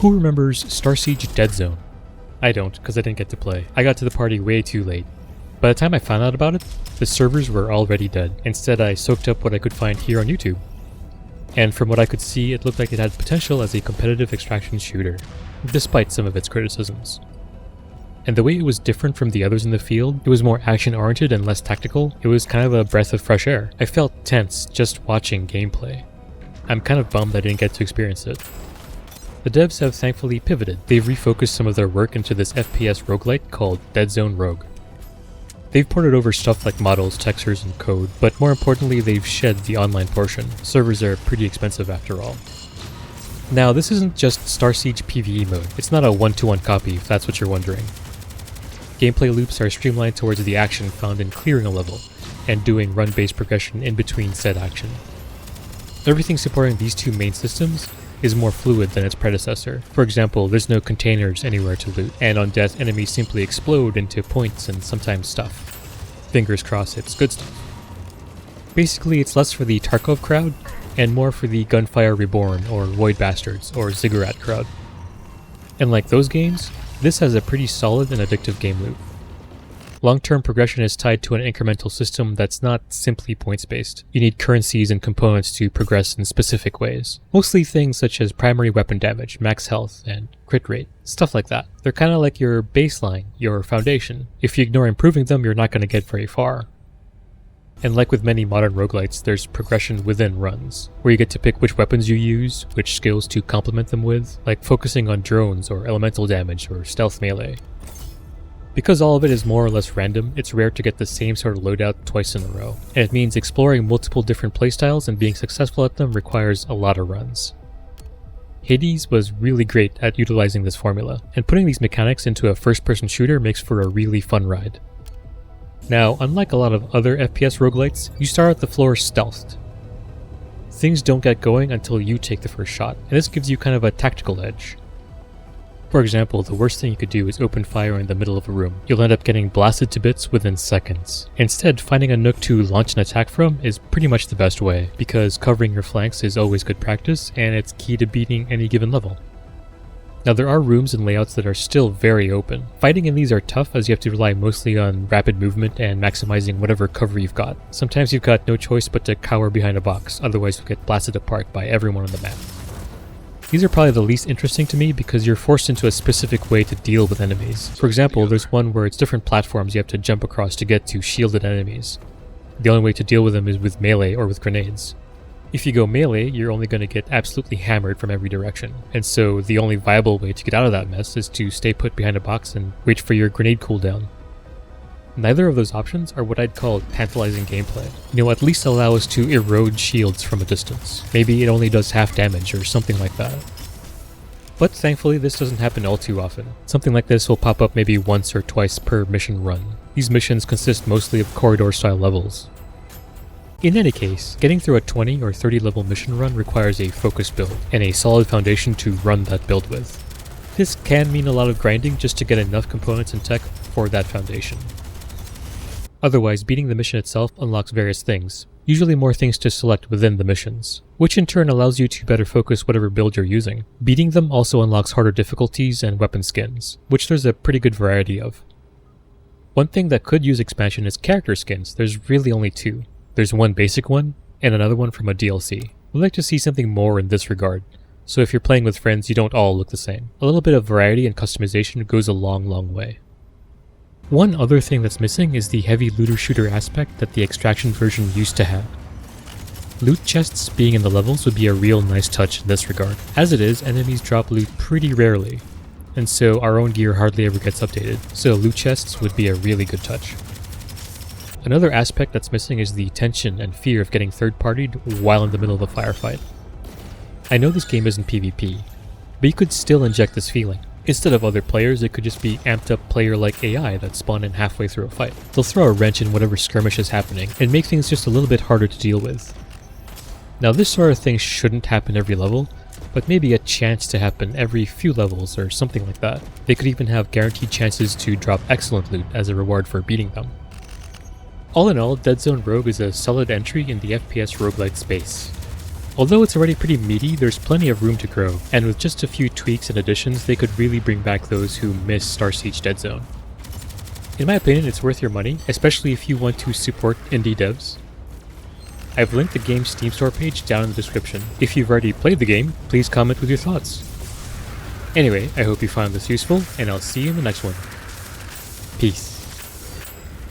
Who remembers Starsiege Deadzone? I don't, because I didn't get to play. I got to the party way too late. By the time I found out about it, the servers were already dead. Instead, I soaked up what I could find here on YouTube. And from what I could see, it looked like it had potential as a competitive extraction shooter, despite some of its criticisms. And the way it was different from the others in the field, it was more action-oriented and less tactical. It was kind of a breath of fresh air. I felt tense just watching gameplay. I'm kind of bummed I didn't get to experience it. The devs have thankfully pivoted. They've refocused some of their work into this FPS roguelite called Deadzone Rogue. They've ported over stuff like models, textures, and code, but more importantly they've shed the online portion. Servers are pretty expensive after all. Now this isn't just Starsiege PvE mode, it's not a one-to-one copy if that's what you're wondering. Gameplay loops are streamlined towards the action found in clearing a level, and doing run-based progression in between said action. Everything supporting these two main systems is more fluid than its predecessor. For example, there's no containers anywhere to loot, and on death enemies simply explode into points and sometimes stuff. Fingers crossed it's good stuff. Basically it's less for the Tarkov crowd, and more for the Gunfire Reborn or Void Bastards or Ziggurat crowd. And like those games, this has a pretty solid and addictive game loop. Long-term progression is tied to an incremental system that's not simply points-based. You need currencies and components to progress in specific ways. Mostly things such as primary weapon damage, max health, and crit rate. Stuff like that. They're kind of like your baseline, your foundation. If you ignore improving them, you're not going to get very far. And like with many modern roguelites, there's progression within runs, where you get to pick which weapons you use, which skills to complement them with, like focusing on drones or elemental damage or stealth melee. Because all of it is more or less random, it's rare to get the same sort of loadout twice in a row, and it means exploring multiple different playstyles and being successful at them requires a lot of runs. Hades was really great at utilizing this formula, and putting these mechanics into a first-person shooter makes for a really fun ride. Now, unlike a lot of other FPS roguelites, you start at the floor stealthed. Things don't get going until you take the first shot, and this gives you kind of a tactical edge. For example, the worst thing you could do is open fire in the middle of a room. You'll end up getting blasted to bits within seconds. Instead, finding a nook to launch an attack from is pretty much the best way, because covering your flanks is always good practice, and it's key to beating any given level. Now there are rooms and layouts that are still very open. Fighting in these are tough as you have to rely mostly on rapid movement and maximizing whatever cover you've got. Sometimes you've got no choice but to cower behind a box, otherwise you'll get blasted apart by everyone on the map. These are probably the least interesting to me because you're forced into a specific way to deal with enemies. For example, there's one where it's different platforms you have to jump across to get to shielded enemies. The only way to deal with them is with melee or with grenades. If you go melee, you're only going to get absolutely hammered from every direction, and so the only viable way to get out of that mess is to stay put behind a box and wait for your grenade cooldown. Neither of those options are what I'd call tantalizing gameplay. At least allow us to erode shields from a distance. Maybe it only does half damage or something like that. But thankfully this doesn't happen all too often. Something like this will pop up maybe once or twice per mission run. These missions consist mostly of corridor-style levels. In any case, getting through a 20 or 30 level mission run requires a focused build, and a solid foundation to run that build with. This can mean a lot of grinding just to get enough components and tech for that foundation. Otherwise, beating the mission itself unlocks various things, usually more things to select within the missions, which in turn allows you to better focus whatever build you're using. Beating them also unlocks harder difficulties and weapon skins, which there's a pretty good variety of. One thing that could use expansion is character skins. There's really only two. There's one basic one, and another one from a DLC. We'd like to see something more in this regard, so if you're playing with friends you don't all look the same. A little bit of variety and customization goes a long way. One other thing that's missing is the heavy looter-shooter aspect that the extraction version used to have. Loot chests being in the levels would be a real nice touch in this regard. As it is, enemies drop loot pretty rarely, and so our own gear hardly ever gets updated, so loot chests would be a really good touch. Another aspect that's missing is the tension and fear of getting third-partied while in the middle of a firefight. I know this game isn't PvP, but you could still inject this feeling. Instead of other players, it could just be amped up player-like AI that spawn in halfway through a fight. They'll throw a wrench in whatever skirmish is happening, and make things just a little bit harder to deal with. Now this sort of thing shouldn't happen every level, but maybe a chance to happen every few levels or something like that. They could even have guaranteed chances to drop excellent loot as a reward for beating them. All in all, Deadzone Rogue is a solid entry in the FPS roguelite space. Although it's already pretty meaty, there's plenty of room to grow, and with just a few tweaks and additions, they could really bring back those who miss Starsiege Deadzone. In my opinion, it's worth your money, especially if you want to support indie devs. I've linked the game's Steam store page down in the description. If you've already played the game, please comment with your thoughts. Anyway, I hope you found this useful, and I'll see you in the next one. Peace.